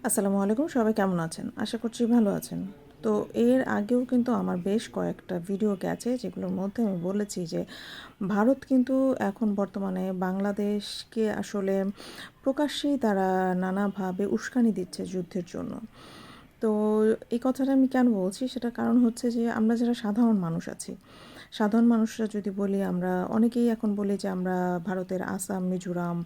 আসসালামু আলাইকুম, সবাই কেমন আছেন? আশা করছি ভালো আছেন। তো এর আগেও কিন্তু আমার বেশ কয়েকটা ভিডিও গেছে যেগুলোর মধ্যে আমি বলেছি যে ভারত কিন্তু এখন বর্তমানে বাংলাদেশকে আসলে প্রকাশ্যেই তারা নানাভাবে উস্কানি দিচ্ছে যুদ্ধের জন্য। তো এই কথাটা আমি কেন বলছি সেটার কারণ হচ্ছে যে আমরা যারা সাধারণ মানুষ আছি, সাধারণ মানুষরা যদি বলি, আমরা অনেকেই এখন বলি যে আমরা ভারতের আসাম, মিজোরাম,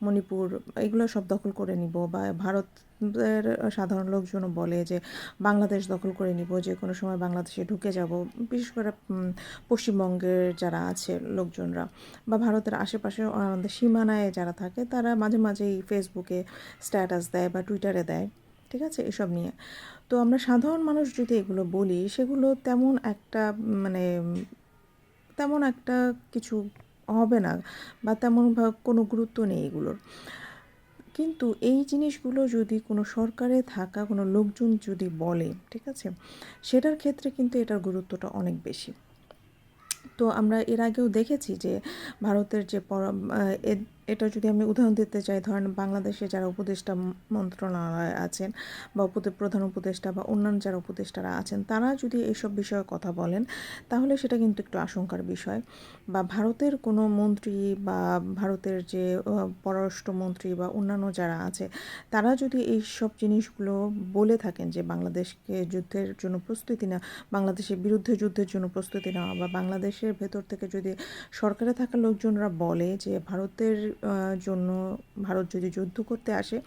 মণিপুর এগুলো সব দখল করে নিব, বা ভারতের সাধারণ লোকজনও বলে যে বাংলাদেশ দখল করে নিব, যে কোনো সময় বাংলাদেশে ঢুকে যাব। বিশেষ করে পশ্চিমবঙ্গের যারা আছে লোকজনরা, বা ভারতের আশেপাশে আমাদের সীমানায় যারা থাকে, তারা মাঝে মাঝেই ফেসবুকে স্ট্যাটাস দেয় বা টুইটারে দেয়, ঠিক আছে, এসব নিয়ে। তো আমরা সাধারণ মানুষ যদি এগুলো বলি, সেগুলো তেমন একটা মানে তেমন একটা কিছু হবে না, বা তেমন কোনো গুরুত্ব নেই এগুলোর। কিন্তু এই জিনিসগুলো যদি কোনো সরকারে থাকা কোনো লোকজন যদি বলে, ঠিক আছে, সেটার ক্ষেত্রে কিন্তু এটার গুরুত্বটা অনেক বেশি। তো আমরা এর আগেও দেখেছি যে ভারতের যে এটা যদি আমি উদাহরণ দিতে চাই, ধরেন বাংলাদেশে যারা উপদেষ্টা মন্ত্রণালয়ে আছেন, বা প্রধান উপদেষ্টা বা অন্যান্য যারা উপদেষ্টারা আছেন, তারা যদি এইসব বিষয়ে কথা বলেন, তাহলে সেটা কিন্তু একটু আশঙ্কার বিষয়। বা ভারতের কোনো মন্ত্রী, বা ভারতের যে পররাষ্ট্রমন্ত্রী বা অন্যান্য যারা আছে, তারা যদি এই সব জিনিসগুলো বলে থাকেন যে বাংলাদেশকে যুদ্ধের জন্য প্রস্তুতি না, বাংলাদেশের বিরুদ্ধে যুদ্ধের জন্য প্রস্তুতি নেওয়া, বা বাংলাদেশের ভেতর থেকে যদি সরকারে থাকা লোকজনরা বলে যে ভারতের জন্য, ভারত যদি যুদ্ধ করতে আসে,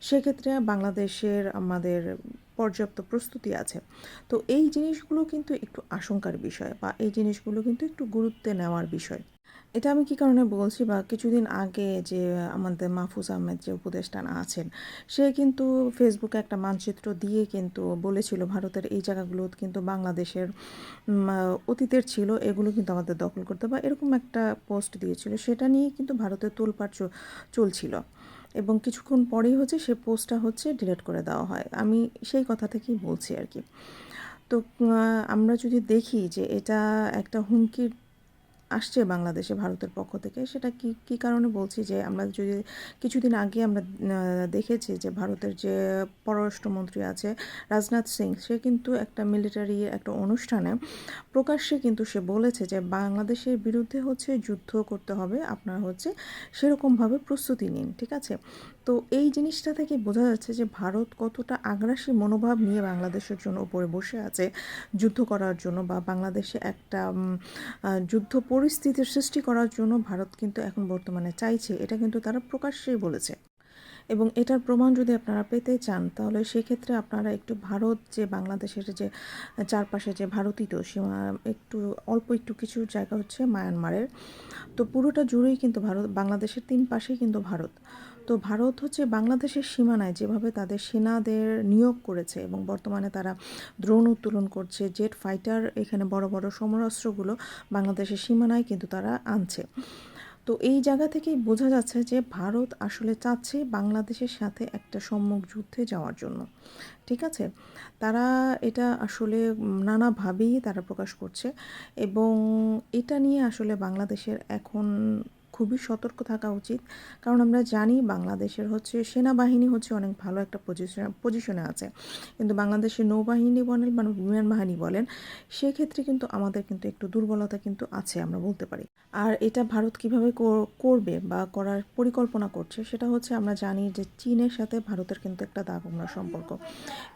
সেক্ষেত্রে বাংলাদেশের আমাদের পর্যাপ্ত প্রস্তুতি আছে। তো এই জিনিসগুলো কিন্তু একটু আশঙ্কার বিষয়, বা এই জিনিসগুলো কিন্তু একটু গুরুত্বে নেওয়ার বিষয়। এটা আমি কী কারণে বলছি, বা কিছুদিন আগে যে আমাদের মাহফুজ আহমেদ যে উপদেষ্টা আছেন, সে কিন্তু ফেসবুকে একটা মানচিত্র দিয়ে কিন্তু বলেছিল ভারতের এই জায়গাগুলো কিন্তু বাংলাদেশের অতীতের ছিল, এগুলো কিন্তু আমাদের দখল করতে, বা এরকম একটা পোস্ট দিয়েছিল। সেটা নিয়ে কিন্তু ভারতের তোলপাড় চলছিল, এবং কিছুক্ষণ পরেই হচ্ছে সে পোস্টটা হচ্ছে ডিলিট করে দেওয়া হয়। আমি সেই কথা থেকেই বলছি আর কি। তো আমরা যদি দেখি যে এটা একটা হুমকির আসছে বাংলাদেশে ভারতের পক্ষ থেকে, সেটা কি কী কারণে বলছি, যে আমরা যদি কিছুদিন আগে আমরা দেখেছি যে ভারতের যে পররাষ্ট্রমন্ত্রী আছে রাজনাথ সিং, সে কিন্তু একটা মিলিটারি একটা অনুষ্ঠানে প্রকাশ্যে কিন্তু সে বলেছে যে বাংলাদেশের বিরুদ্ধে হচ্ছে যুদ্ধ করতে হবে, আপনারা হচ্ছে সেরকমভাবে প্রস্তুতি নিন, ঠিক আছে। তো এই জিনিসটা থেকে বোঝা যাচ্ছে যে ভারত কতটা আগ্রাসী মনোভাব নিয়ে বাংলাদেশের জন্য উপরে বসে আছে যুদ্ধ করার জন্য, বা বাংলাদেশে একটা যুদ্ধ পরিস্থিতির সৃষ্টি করার জন্য ভারত কিন্তু এখন বর্তমানে চাইছে। এটা কিন্তু তারা প্রকাশ্যেই বলেছে। এবং এটার প্রমাণ যদি আপনারা পেতে চান, তাহলে সেক্ষেত্রে আপনারা একটু ভারত যে বাংলাদেশের যে চারপাশে যে ভারতীয় সীমা, একটু অল্প একটু কিছু জায়গা হচ্ছে মায়ানমারের, তো পুরোটা জুড়েই কিন্তু ভারত, বাংলাদেশের 3 পাশেই কিন্তু ভারত। তো ভারত হচ্ছে বাংলাদেশের সীমানায় যেভাবে তাদের সেনাদের নিয়োগ করেছে, এবং বর্তমানে তারা ড্রোন উত্তোলন করছে, জেট ফাইটার, এখানে বড় বড় সমরাস্ত্রগুলো বাংলাদেশের সীমানায় কিন্তু তারা আনছে। তো এই জায়গা থেকেই বোঝা যাচ্ছে যে ভারত আসলে চাচ্ছে বাংলাদেশের সাথে একটা সম্মুখ যুদ্ধে যাওয়ার জন্য, ঠিক আছে। তারা এটা আসলে নানাভাবেই তারা প্রকাশ করছে, এবং এটা নিয়ে আসলে বাংলাদেশের এখন খুবই সতর্ক থাকা উচিত। কারণ আমরা জানি বাংলাদেশের হচ্ছে সেনাবাহিনী হচ্ছে অনেক ভালো একটা পজিশনে আছে, কিন্তু বাংলাদেশের নৌবাহিনী বলেন বা বিমান বাহিনী বলেন, সেক্ষেত্রে কিন্তু আমাদের কিন্তু একটু দুর্বলতা কিন্তু আছে, আমরা বলতে পারি। আর এটা ভারত কিভাবে করবে বা করার পরিকল্পনা করছে, সেটা হচ্ছে আমরা জানি যে চীনের সাথে ভারতের কিন্তু একটা দাগমরা সম্পর্ক,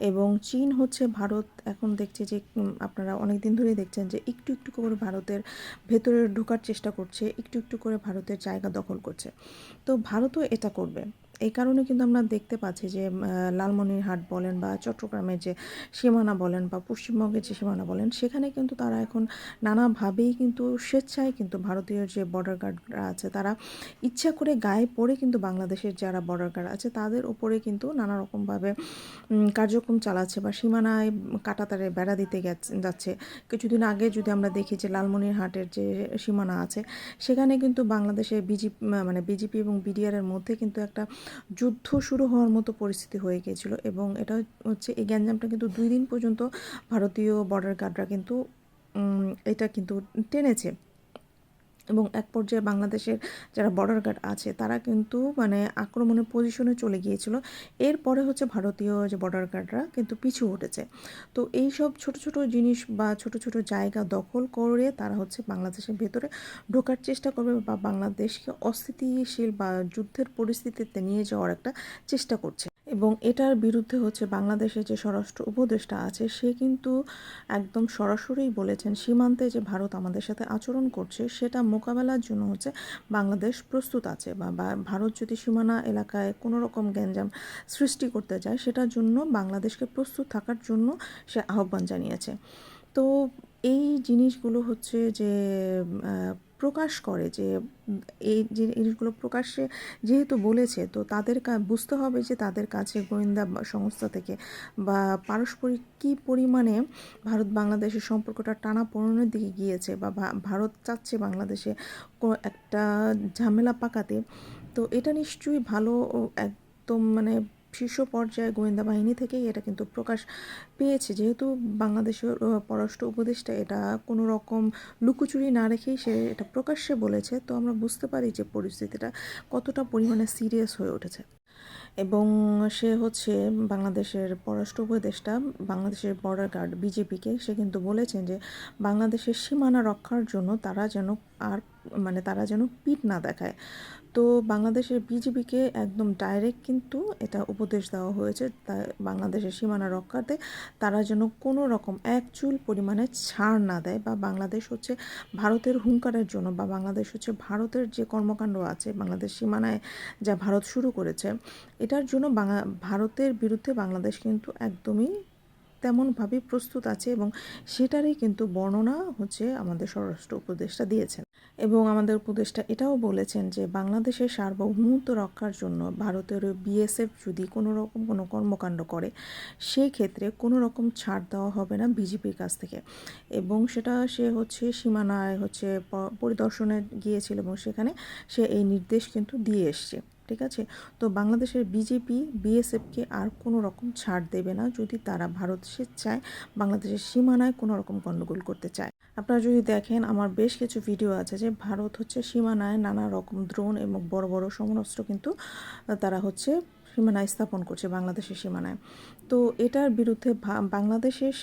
এবং চীন হচ্ছে ভারত এখন দেখছে যে আপনারা অনেক দিন ধরেই দেখছেন যে একটু একটু করে ভারতের ভেতরে ঢোকার চেষ্টা করছে, একটু একটু করে ভারতের জায়গা দখল করছে। তো ভারতও এটা করবে। এই কারণে কিন্তু আমরা দেখতে পাচ্ছি যে লালমনিরহাট বলেন, বা চট্টগ্রামের যে সীমানা বলেন, বা পশ্চিমবঙ্গের যে সীমানা বলেন, সেখানে কিন্তু তারা এখন নানাভাবেই কিন্তু স্বেচ্ছায় কিন্তু ভারতীয় যে বর্ডার গার্ডরা আছে, তারা ইচ্ছা করে গায়ে পড়ে কিন্তু বাংলাদেশের যারা বর্ডার গার্ড আছে তাদের উপরে কিন্তু নানা রকমভাবে কার্যক্রম চালাচ্ছে, বা সীমানায় কাঁটাতারে বেড়া দিতে যাচ্ছে। কিছুদিন আগে যদি আমরা দেখি যে লালমনিরহাটের যে সীমানা আছে, সেখানে কিন্তু বাংলাদেশে মানে বিজেপি এবং বিডিআরের মধ্যে কিন্তু একটা যুদ্ধ শুরু হওয়ার মতো পরিস্থিতি হয়ে গিয়েছিল, এবং এটা হচ্ছে এই গ্যাঞ্জামটা কিন্তু 2 দিন পর্যন্ত ভারতীয় বর্ডার গার্ডরা কিন্তু এটা কিন্তু টেনেছে। এবং এক পর্যায়ে বাংলাদেশের যারা বর্ডার গার্ড আছে তারা কিন্তু মানে আক্রমণের পজিশনে চলে গিয়েছিল। এরপরে হচ্ছে ভারতীয় যে বর্ডার গার্ডরা কিন্তু পিছু হটেছে। তো এই সব ছোট ছোট জিনিস বা ছোট ছোট জায়গা দখল করে তারা হচ্ছে বাংলাদেশের ভেতরে ঢোকার চেষ্টা করবে বা বাংলাদেশকে অস্থিতিশীল বা যুদ্ধের পরিস্থিতিতে নিয়ে যাওয়ার একটা চেষ্টা করছে। এবং এটার বিরুদ্ধে হচ্ছে বাংলাদেশের যে স্বরাষ্ট্র উপদেষ্টা আছে সে কিন্তু একদম সরাসরিই বলেছেন সীমান্তে যে ভারত আমাদের সাথে আচরণ করছে সেটা মোকাবেলার জন্য হচ্ছে বাংলাদেশ প্রস্তুত আছে বা ভারত যদি সীমানা এলাকায় কোনো রকম গ্যাঞ্জাম সৃষ্টি করতে চায় সেটার জন্য বাংলাদেশকে প্রস্তুত থাকার জন্য সে আহ্বান জানিয়েছে। তো এই জিনিসগুলো হচ্ছে যে প্রকাশ করে যে এই জিনিসগুলো প্রকাশ্যে যেহেতু বলেছে তো তাদের বুঝতে হবে যে তাদের কাছে গোয়েন্দা সংস্থা থেকে বা পারস্পরিক কী পরিমাণে ভারত বাংলাদেশের সম্পর্কটা টানাপোড়েনের দিকে গিয়েছে বা ভারত চাচ্ছে বাংলাদেশে একটা ঝামেলা পাকাতে। তো এটা নিশ্চয়ই ভালো একদম মানে শীর্ষ পর্যায়ে গোয়েন্দা বাহিনী থেকেই এটা কিন্তু প্রকাশ পেয়েছে, যেহেতু বাংলাদেশের পররাষ্ট্র উপদেষ্টা এটা কোনো রকম লুকোচুরি না রেখেই সে এটা প্রকাশ্যে বলেছে। তো আমরা বুঝতে পারি যে পরিস্থিতিটা কতটা পরিমাণে সিরিয়াস হয়ে উঠেছে। এবং সে হচ্ছে বাংলাদেশের পররাষ্ট্র উপদেষ্টা বাংলাদেশের বর্ডার গার্ড বিজেপিকে সে কিন্তু বলেছেন যে বাংলাদেশের সীমানা রক্ষার জন্য তারা যেন পিঠ না দেখায়। তো বাংলাদেশের বিজেপিকে একদম ডাইরেক্ট কিন্তু এটা উপদেশ দেওয়া হয়েছে বাংলাদেশের সীমানা রক্ষাতে তারা যেন কোনো রকম এক চুল পরিমাণে ছাড় না দেয় বা বাংলাদেশ হচ্ছে ভারতের হুঙ্কারের জন্য বা বাংলাদেশ হচ্ছে ভারতের যে কর্মকাণ্ড আছে বাংলাদেশ সীমানায় যা ভারত শুরু করেছে এটার জন্য ভারতের বিরুদ্ধে বাংলাদেশ কিন্তু একদমই তেমনভাবেই প্রস্তুত আছে এবং সেটারই কিন্তু বর্ণনা হচ্ছে আমাদের স্বরাষ্ট্র উপদেষ্টা দিয়েছেন। এবং আমাদের উপদেষ্টা এটাও বলেছেন যে বাংলাদেশের সার্বভৌমত্ব রক্ষার জন্য ভারতের বিএসএফ যদি কোনো রকম কোনো কর্মকাণ্ড করে সেই ক্ষেত্রে কোনো রকম ছাড় দেওয়া হবে না বিজেপির কাছ থেকে। এবং সেটা সে হচ্ছে সীমানায় হচ্ছে পরিদর্শনে গিয়েছিল এবং সেখানে সে এই নির্দেশ কিন্তু দিয়ে এসছে। ঠিক আছে, তো বাংলাদেশের বিজেপি বিএসএফকে আর কোনো রকম ছাড় দেবে না যদি তারা ভারত স্বেচ্ছায় বাংলাদেশের সীমানায় কোনো রকম গণ্ডগোল করতে চায়। আপনারা যদি দেখেন আমার বেশ কিছু ভিডিও আছে যে ভারত হচ্ছে সীমানায় নানা রকম ড্রোন এবং বড় বড় সমরাস্ত্র কিন্তু তারা হচ্ছে সীমানায় স্থাপন করছে বাংলাদেশের সীমানায়। তো এটার বিরুদ্ধে বাংলাদেশের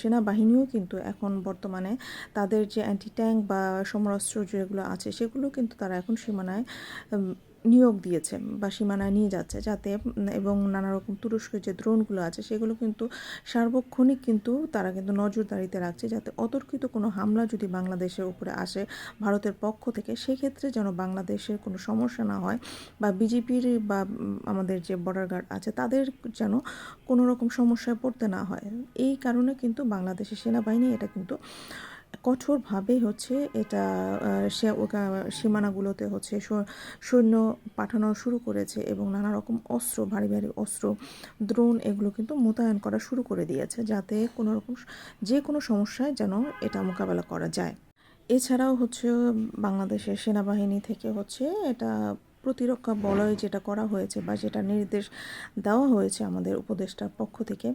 সেনাবাহিনীও কিন্তু এখন বর্তমানে তাদের যে অ্যান্টি ট্যাঙ্ক বা সমরাস্ত্র যেগুলো আছে সেগুলো কিন্তু তারা এখন সীমানায় নিয়োগ দিয়েছে বা সীমানায় নিয়ে যাচ্ছে যাতে এবং নানা রকম তুরস্কের যে ড্রোনগুলো আছে সেগুলো কিন্তু সার্বক্ষণিক কিন্তু তারা কিন্তু নজরদারিতে রাখছে যাতে অতর্কিত কোনো হামলা যদি বাংলাদেশের উপরে আসে ভারতের পক্ষ থেকে সেক্ষেত্রে যেন বাংলাদেশের কোনো সমস্যা না হয় বা বিজেপির বা আমাদের যে বর্ডার গার্ড আছে তাদের যেন কোনো রকম সমস্যায় পড়তে না হয়। এই কারণে কিন্তু বাংলাদেশের সেনাবাহিনী এটা কিন্তু কঠোরভাবে হচ্ছে এটা সীমানাগুলোতে হচ্ছে সৈন্য পাঠানো শুরু করেছে এবং নানা রকম অস্ত্র ভারী ভারী অস্ত্র ড্রোন এগুলো কিন্তু মোতায়েন করা শুরু করে দিয়েছে যাতে কোনো রকম যে কোনো সমস্যায় যেন এটা মোকাবেলা করা যায়। এছাড়াও হচ্ছে বাংলাদেশের সেনাবাহিনী থেকে হচ্ছে এটা প্রতিরক্ষা বলয় যেটা করা হয়েছে বা যেটা নির্দেশ দেওয়া হয়েছে আমাদের উপদেষ্টার পক্ষ থেকে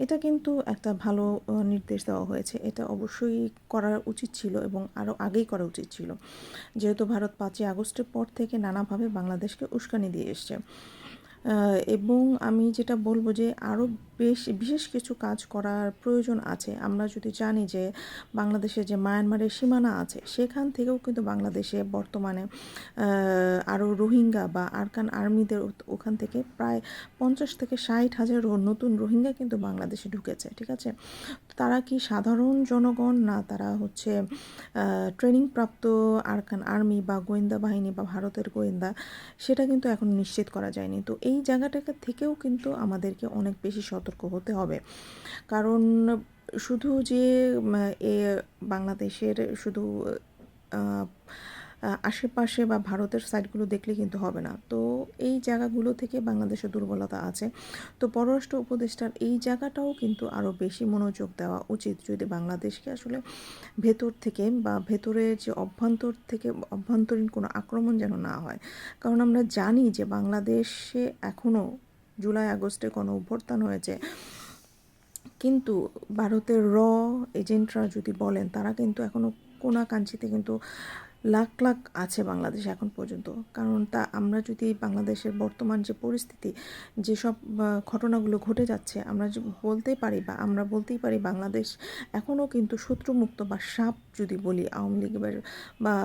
এটা কিন্তু একটা ভালো নির্দেশ দেওয়া হয়েছে। এটা অবশ্যই করা উচিত ছিল এবং আরও আগেই করা উচিত ছিল, যেহেতু ভারত 5ই আগস্টের পর থেকে নানাভাবে বাংলাদেশকে উস্কানি দিয়ে এসছে। এবং আমি যেটা বলবো যে আরও বিশেষ কিছু কাজ করার প্রয়োজন আছে। আমরা যদি জানি যে বাংলাদেশে যে মায়ানমারের সীমানা আছে সেখান থেকেও কিন্তু বাংলাদেশে বর্তমানে আরও রোহিঙ্গা বা আরকান আর্মিদের ওখান থেকে প্রায় 50 থেকে 60,000 নতুন রোহিঙ্গা কিন্তু বাংলাদেশে ঢুকেছে। ঠিক আছে, তারা কি সাধারণ জনগণ না তারা হচ্ছে ট্রেনিং প্রাপ্ত আরকান আর্মি বা গোয়েন্দা বাহিনী বা ভারতের গোয়েন্দা সেটা কিন্তু এখন নিশ্চিত করা যায়নি। তো এই জায়গাটাকে থেকেও কিন্তু আমাদেরকে অনেক বেশি সতর্ক হতে হবে, কারণ শুধু যে বাংলাদেশের শুধু আশেপাশে বা ভারতের সাইডগুলো দেখলে কিন্তু হবে না। তো এই জায়গাগুলো থেকে বাংলাদেশের দুর্বলতা আছে। তো পররাষ্ট্র উপদেষ্টার এই জায়গাটাও কিন্তু আরও বেশি মনোযোগ দেওয়া উচিত যদি বাংলাদেশকে আসলে ভেতর থেকে বা ভেতরের যে অভ্যন্তরীণ কোনো আক্রমণ যেন না হয়। কারণ আমরা জানি যে বাংলাদেশে এখনও জুলাই আগস্টে কোনো অভ্যুত্থান হয়েছে, কিন্তু ভারতের এজেন্টরা যদি বলেন তারা কিন্তু এখনও কোনাকাঞ্চিতে কিন্তু লাখ লাখ আছে বাংলাদেশে এখন পর্যন্ত। কারণ আমরা যদি বাংলাদেশের বর্তমান যে পরিস্থিতি, যেসব ঘটনাগুলো ঘটে যাচ্ছে, আমরা বলতেই পারি বাংলাদেশ এখনও কিন্তু শত্রুমুক্ত বা সাপ যদি বলি আওয়ামী লীগের বা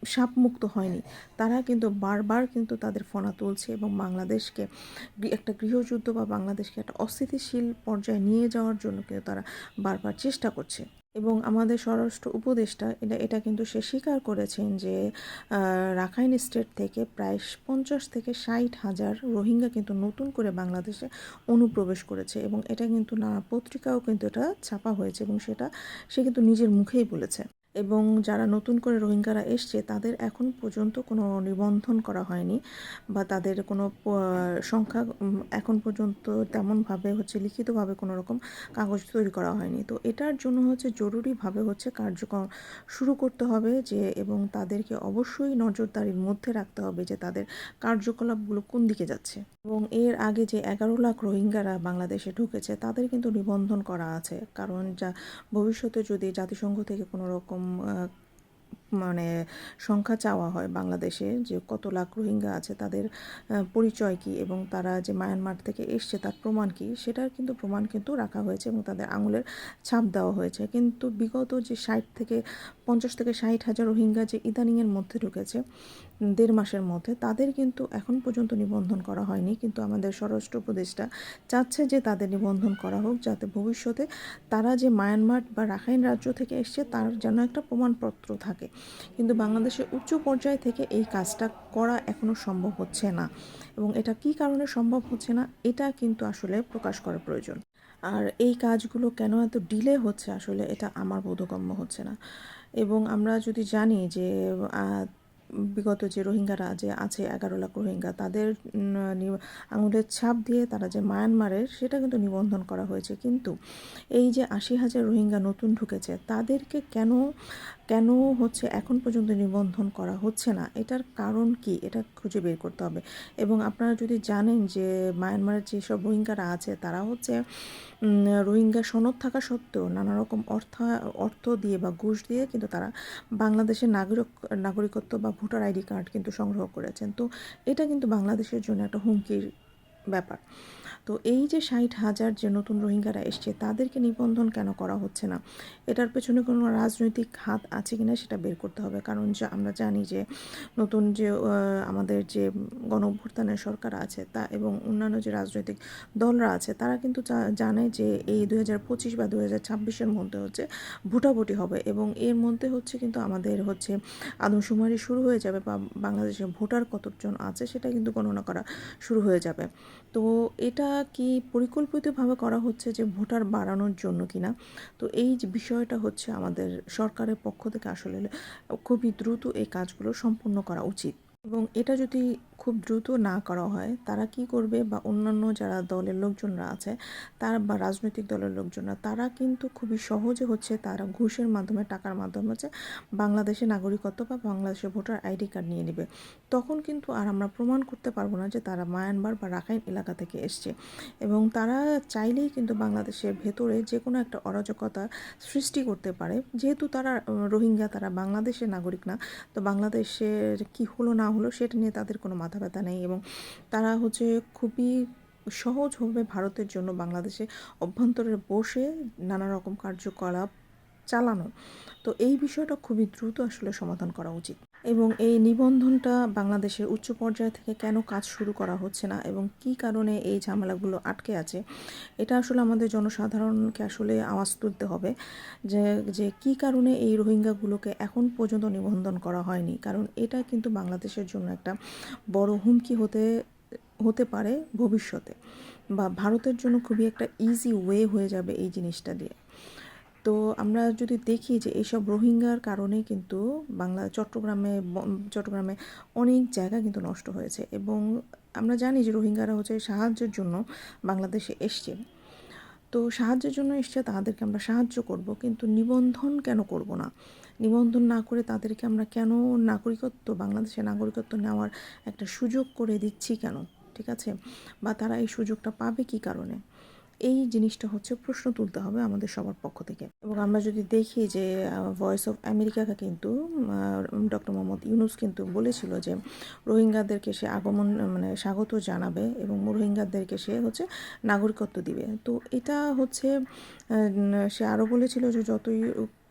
সাপমুক্ত হয়নি। তারা কিন্তু বারবার কিন্তু তাদের ফনা তুলছে এবং বাংলাদেশকে একটা গৃহযুদ্ধ বা বাংলাদেশকে একটা অস্থিতিশীল পর্যায়ে নিয়ে যাওয়ার জন্য কিন্তু তারা বারবার চেষ্টা করছে। এবং আমাদের স্বরাষ্ট্র উপদেষ্টা এটা কিন্তু সে স্বীকার করেছেন যে রাখাইন স্টেট থেকে প্রায় 50 থেকে 60 হাজার রোহিঙ্গা কিন্তু নতুন করে বাংলাদেশে অনুপ্রবেশ করেছে, এবং এটা কিন্তু নানা পত্রিকাও কিন্তু এটা ছাপা হয়েছে, এবং সে কিন্তু নিজের মুখেই বলেছে। এবং যারা নতুন করে রোহিঙ্গারা এসছে তাদের এখন পর্যন্ত কোনো নিবন্ধন করা হয়নি, বা তাদের কোনো সংখ্যা এখন পর্যন্ত তেমনভাবে লিখিতভাবে কোনো রকম কাগজ তৈরি করা হয়নি। তো এটার জন্য জরুরিভাবে কার্যক্রম শুরু করতে হবে, এবং তাদেরকে অবশ্যই নজরদারির মধ্যে রাখতে হবে যে তাদের কার্যকলাপগুলো কোন দিকে যাচ্ছে। এবং এর আগে যে 11 লাখ রোহিঙ্গারা বাংলাদেশে ঢুকেছে তাদের কিন্তু নিবন্ধন করা আছে, কারণ ভবিষ্যতে যদি জাতিসংঘ থেকে কোনো রকম মানে সংখ্যা চাওয়া হয় বাংলাদেশে যে কত লাখ রোহিঙ্গা আছে, তাদের পরিচয় কী এবং তারা যে মায়ানমার থেকে এসছে তার প্রমাণ কী, সেটার কিন্তু প্রমাণ কিন্তু রাখা হয়েছে এবং তাদের আঙুলের ছাপ দেওয়া হয়েছে। কিন্তু বিগত যে 50 থেকে 60 হাজার রোহিঙ্গা যে ইদানিংয়ের মধ্যে ঢুকেছে 1.5 মাসের মধ্যে, তাদের কিন্তু এখন পর্যন্ত নিবন্ধন করা হয়নি। কিন্তু আমাদের স্বরাষ্ট্র উপদেষ্টা চাচ্ছে যে তাদের নিবন্ধন করা হোক, যাতে ভবিষ্যতে তারা যে মায়ানমার বা রাখাইন রাজ্য থেকে এসছে তার যেন একটা প্রমাণপত্র থাকে। কিন্তু বাংলাদেশের উচ্চ পর্যায় থেকে এই কাজটা করা এখনও সম্ভব হচ্ছে না, এবং এটা কী কারণে সম্ভব হচ্ছে না এটা কিন্তু আসলে প্রকাশ করা প্রয়োজন। আর এই কাজগুলো কেন এত ডিলে হচ্ছে আসলে এটা আমার বোধগম্য হচ্ছে না। এবং আমরা যদি জানি যে বিগত যে রোহিঙ্গারা যে আছে 11 লাখ রোহিঙ্গা, তাদের আঙুলের ছাপ দিয়ে তারা যে মায়ানমারের সেটা কিন্তু নিবন্ধন করা হয়েছে। কিন্তু এই যে 80 হাজার রোহিঙ্গা নতুন ঢুকেছে তাদেরকে কেন কেন এখন পর্যন্ত নিবন্ধন করা হচ্ছে না, এটার কারণ কি এটা খুঁজে বের করতে হবে। এবং আপনারা যদি জানেন যে মায়ানমারের যেসব রোহিঙ্গারা আছে তারা রোহিঙ্গা সনদ থাকা সত্ত্বেও নানা রকম অর্থ দিয়ে বা ঘুষ দিয়ে কিন্তু তারা বাংলাদেশের নাগরিকত্ব বা ভোটার আইডি কার্ড কিন্তু সংগ্রহ করেছেন। তো এটা কিন্তু বাংলাদেশের জন্য একটা হুমকির ব্যাপার। তো এই যে 60 হাজার যে নতুন রোহিঙ্গারা এসছে তাদেরকে নিবন্ধন কেন করা হচ্ছে না, এটার পেছনে কোনো রাজনৈতিক হাত আছে কিনা সেটা বের করতে হবে। কারণ আমরা জানি যে নতুন যে আমাদের যে গণঅভ্যুত্থানের সরকার আছে তা এবং অন্যান্য যে রাজনৈতিক দলরা আছে তারা কিন্তু জানে যে এই 2025 বা 2026-এর মধ্যে ভোটাভুটি হবে, এবং এর মধ্যে কিন্তু আমাদের আদমশুমারি শুরু হয়ে যাবে, বা বাংলাদেশের ভোটার কতজন আছে সেটা কিন্তু গণনা করা শুরু হয়ে যাবে। তো এটা কি পরিকল্পিতভাবে করা হচ্ছে যে ভোটার বাড়ানোর জন্য কিনা? তো এই যে বিষয়টা আমাদের সরকারের পক্ষ থেকে আসলে খুবই দ্রুত এই কাজগুলো সম্পূর্ণ করা উচিত। এবং এটা যদি খুব দ্রুত না করা হয় তারা কি করবে, বা অন্যান্য যারা দলের লোকজনরা আছে তারা বা রাজনৈতিক দলের লোকজনরা তারা কিন্তু খুবই সহজে তারা ঘুষের মাধ্যমে টাকার মাধ্যমে বাংলাদেশের নাগরিকত্ব বা বাংলাদেশের ভোটার আইডি কার্ড নিয়ে নেবে। তখন কিন্তু আর আমরা প্রমাণ করতে পারবো না যে তারা মায়ানমার বা রাখাইন এলাকা থেকে এসছে, এবং তারা চাইলেই কিন্তু বাংলাদেশের ভেতরে যে কোনো একটা অরাজকতা সৃষ্টি করতে পারে। যেহেতু তারা রোহিঙ্গা, তারা বাংলাদেশের নাগরিক না, তো বাংলাদেশের কি হলো না হলো সেটা নিয়ে তাদের কোনো মাথা ব্যথা নেই, এবং তারা খুবই সহজভাবে ভারতের জন্য বাংলাদেশে অভ্যন্তরে বসে নানা রকম কার্যকলাপ চালানো। তো এই বিষয়টা খুবই দ্রুত আসলে সমাধান করা উচিত। এবং এই নিবন্ধনটা বাংলাদেশের উচ্চ পর্যায় থেকে কেন কাজ শুরু করা হচ্ছে না এবং কী কারণে এই ঝামেলাগুলো আটকে আছে, এটা আসলে আমাদের জনসাধারণকে আসলে আওয়াজ তুলতে হবে যে যে কী কারণে এই রোহিঙ্গাগুলোকে এখন পর্যন্ত নিবন্ধন করা হয়নি। কারণ এটা কিন্তু বাংলাদেশের জন্য একটা বড় হুমকি হতে পারে ভবিষ্যতে, বা ভারতের জন্য খুবই একটা ইজি ওয়ে হয়ে যাবে এই জিনিসটা দিয়ে। তো আমরা যদি দেখি যে এইসব রোহিঙ্গার কারণে কিন্তু চট্টগ্রামে অনেক জায়গা কিন্তু নষ্ট হয়েছে, এবং আমরা জানি যে রোহিঙ্গারা সাহায্যের জন্য বাংলাদেশে এসছে। তো সাহায্যের জন্য এসছে, তাদেরকে আমরা সাহায্য করব, কিন্তু নিবন্ধন কেন করব না? নিবন্ধন না করে তাদেরকে আমরা কেন বাংলাদেশের নাগরিকত্ব নেওয়ার একটা সুযোগ করে দিচ্ছি কেন? ঠিক আছে, বা তারা এই সুযোগটা পাবে কী কারণে? এই জিনিসটা হচ্ছে প্রশ্ন তুলতে হবে আমাদের সবার পক্ষ থেকে। এবং আমরা যদি দেখি যে ভয়েস অফ আমেরিকাকে কিন্তু ডক্টর মোহাম্মদ ইউনুস কিন্তু বলেছিল যে রোহিঙ্গাদেরকে সে আগমন মানে স্বাগত জানাবে এবং রোহিঙ্গাদেরকে সে হচ্ছে নাগরিকত্ব দিবে। তো এটা হচ্ছে সে আরও বলেছিল যে যতই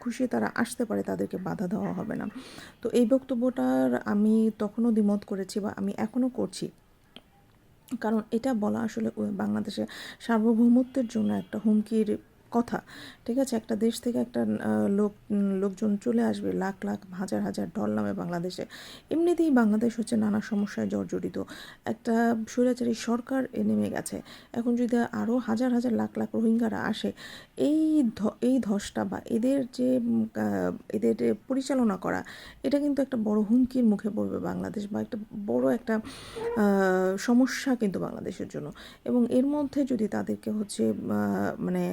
খুশি তারা আসতে পারে, তাদেরকে বাধা দেওয়া হবে না। তো এই বক্তব্যটার আমি তখনও দ্বিমত করেছি বা আমি এখনও করছি, কারণ এটা বলা আসলে বাংলাদেশের সার্বভৌমত্বের জন্য একটা হুমকির কথা। ঠিক আছে, একটা দেশ থেকে একটা লোকজন চলে আসবে, লাখ লাখ হাজার হাজার ঢল নামে বাংলাদেশে। এমনিতেই বাংলাদেশ হচ্ছে নানা সমস্যায় জর্জরিত, একটা স্বৈরাচারী সরকার নেমে গেছে। এখন যদি আরও হাজার হাজার লাখ লাখ রোহিঙ্গারা আসে, এই এই ধসটা বা এদের যে এদের পরিচালনা করা, এটা কিন্তু একটা বড় হুমকির মুখে পড়বে বাংলাদেশ, বা একটা বড় একটা সমস্যা কিন্তু বাংলাদেশের জন্য। এবং এর মধ্যে যদি তাদেরকে হচ্ছে মানে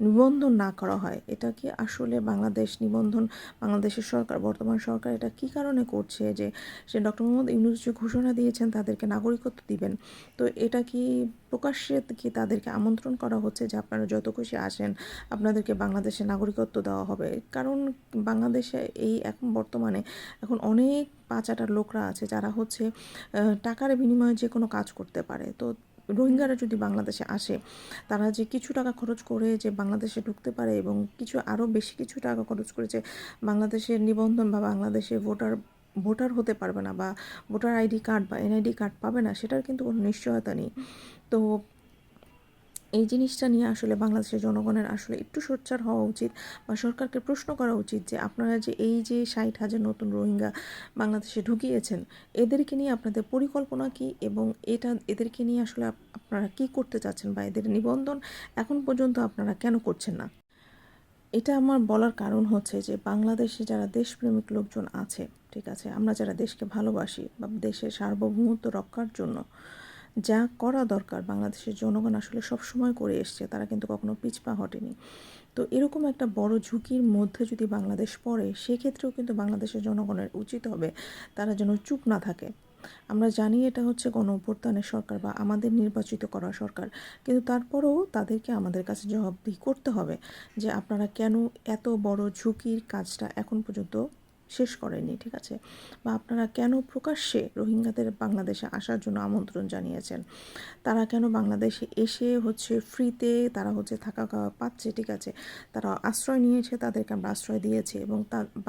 নিবন্ধন না করা হয়, এটা কি আসলে বাংলাদেশের সরকার, বর্তমান সরকার এটা কি কারণে করছে? যে সে ডক্টর মোহাম্মদ ইউনূস যে ঘোষণা দিয়েছেন তাদেরকে নাগরিকত্ব দিবেন, তো এটা কি প্রকাশ্যে কি তাদেরকে আমন্ত্রণ করা হচ্ছে যে আপনারা যত খুশি আসেন, আপনাদেরকে বাংলাদেশে নাগরিকত্ব দেওয়া হবে? কারণ বাংলাদেশে এখন বর্তমানে অনেক পাচাটার লোকরা আছে যারা হচ্ছে টাকার বিনিময়ে যে কোনো কাজ করতে পারে। তো রোহিঙ্গারা যদি বাংলাদেশে আসে, তারা যে কিছু টাকা খরচ করে যে বাংলাদেশে ঢুকতে পারে এবং আরও বেশি কিছু টাকা খরচ করেছে বাংলাদেশের নিবন্ধন বা বাংলাদেশে ভোটার হতে পারবে না, বা ভোটার আইডি কার্ড বা এনআইডি কার্ড পাবে না, সেটার কিন্তু কোনো নিশ্চয়তা নেই। তো এই জিনিসটা নিয়ে আসলে বাংলাদেশের জনগণের আসলে একটু সোচ্চার হওয়া উচিত, বা সরকারকে প্রশ্ন করা উচিত যে আপনারা যে এই যে 60,000 নতুন রোহিঙ্গা বাংলাদেশে ঢুকিয়েছেন, এদেরকে নিয়ে আপনাদের পরিকল্পনা কি, এবং এদেরকে নিয়ে আসলে আপনারা কি করতে চাচ্ছেন, বা এদের নিবন্ধন এখন পর্যন্ত আপনারা কেন করছেন না? এটা আমার বলার কারণ হচ্ছে যে বাংলাদেশে যারা দেশপ্রেমিক লোকজন আছে, ঠিক আছে, আমরা যারা দেশকে ভালোবাসি বা দেশের সার্বভৌমত্ব রক্ষার জন্য যা করা দরকার বাংলাদেশের জনগণ আসলে সবসময় করে এসছে, তারা কিন্তু কখনো পিছপা হটেনি। তো এরকম একটা বড় ঝুঁকির মধ্যে যদি বাংলাদেশ পড়ে, সেক্ষেত্রেও কিন্তু বাংলাদেশের জনগণের উচিত হবে তারা যেন চুপ না থাকে। আমরা জানি এটা হচ্ছে গণঅভ্যুত্থানের সরকার বা আমাদের নির্বাচিত করা সরকার, কিন্তু তারপরেও তাদেরকে আমাদের কাছে জবাবদিহি করতে হবে যে আপনারা কেন এত বড় ঝুঁকির কাজটা এখন পর্যন্ত শেষ করেননি, ঠিক আছে, বা আপনারা কেন প্রকাশ্যে রোহিঙ্গাদের বাংলাদেশে আসার জন্য আমন্ত্রণ জানিয়েছেন, তারা কেন বাংলাদেশে এসে হচ্ছে ফ্রিতে তারা হচ্ছে থাকা খাওয়া পাচ্ছে, ঠিক আছে, তারা আশ্রয় নিয়েছে, তাদেরকে আমরা আশ্রয় দিয়েছি, এবং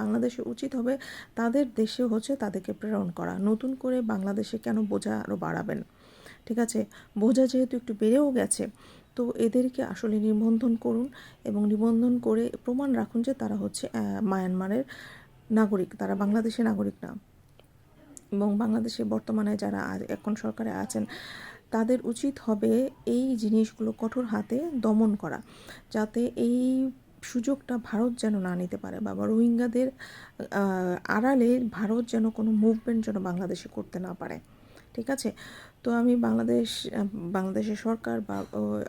বাংলাদেশে উচিত হবে তাদের দেশে হচ্ছে তাদেরকে প্রেরণ করা। নতুন করে বাংলাদেশে কেন বোঝা আরও বাড়াবেন? ঠিক আছে, বোঝা যেহেতু একটু বেড়েও গেছে, তো এদেরকে আসলে নিবন্ধন করুন এবং নিবন্ধন করে প্রমাণ রাখুন যে তারা হচ্ছে মায়ানমারের নাগরিক, তারা বাংলাদেশের নাগরিক না। এবং বাংলাদেশে বর্তমানে যারা এখন সরকারে আছেন, তাদের উচিত হবে এই জিনিসগুলো কঠোর হাতে দমন করা, যাতে এই সুযোগটা ভারত যেন না নিতে পারে, বা রোহিঙ্গাদের আড়ালে ভারত যেন কোনো মুভমেন্ট যেন বাংলাদেশে করতে না পারে। ঠিক আছে, তো আমি বাংলাদেশের সরকার বা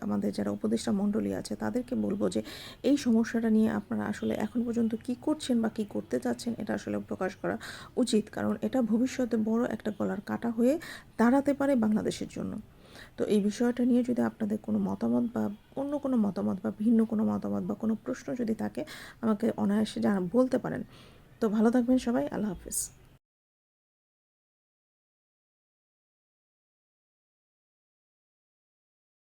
আমাদের যারা উপদেষ্টা মণ্ডলী আছে তাদেরকে বলবো যে এই সমস্যাটা নিয়ে আপনারা আসলে এখন পর্যন্ত কি করছেন বা কি করতে চাচ্ছেন, এটা আসলে প্রকাশ করা উচিত, কারণ এটা ভবিষ্যতে বড় একটা গলার কাটা হয়ে দাঁড়াতে পারে বাংলাদেশের জন্য। তো এই বিষয়টা নিয়ে যদি আপনাদের কোনো মতামত বা অন্য কোনো মতামত বা ভিন্ন কোনো মতামত বা কোনো প্রশ্ন যদি থাকে, আমাকে অনায়াসে বলতে পারেন। তো ভালো থাকবেন সবাই, আল্লাহ হাফিজ।